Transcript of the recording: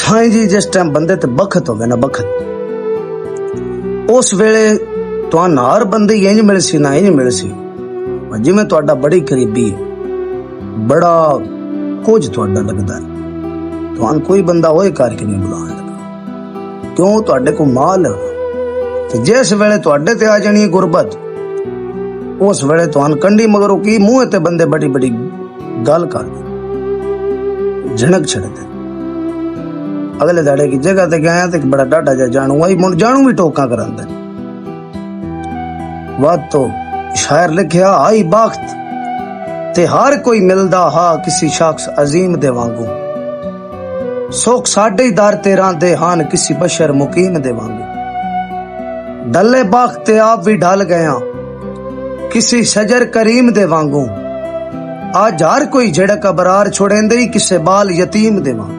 हाँ जी, जिस टाइम बंदे ते बखत होवे ना बखत, उस वेले तुहान हर बंदे इंज मिल सी ना इंज मिल सी जिवें तुहाडा बड़ी करीबी है, बड़ा कुछ तुहाडा लगदा है। तुहान कोई बंदा ओए करके नहीं बुलाण लगा, क्यों तुहाडे को माल है। ते जिस वेले तुहाडे ते आ जानी गुरबत, उस वेले तुहान कंडी मगरों की मुंह ते बंदे बड़ी बड़ी गल कर दे, झिणक छड़दे। अगले दाड़े की जगह ते गया ते बड़ा डाडा जा जानू आई मुड़ जानू भी टोका करांदे। बात तो शायर लिखिया आई बाख्त ते हर कोई मिलदा हा किसी शख्स अजीम दे वांगू, सुख साडे दर ते रांदे हान किसी बशर मुकीम दे वांगू। डले बाख्त ते आप भी ढल गया किसी शजर करीम दे वांगू, आज हर कोई झड़क अबरार छोड़ेंदे किसे बाल यतीम दे वांगू।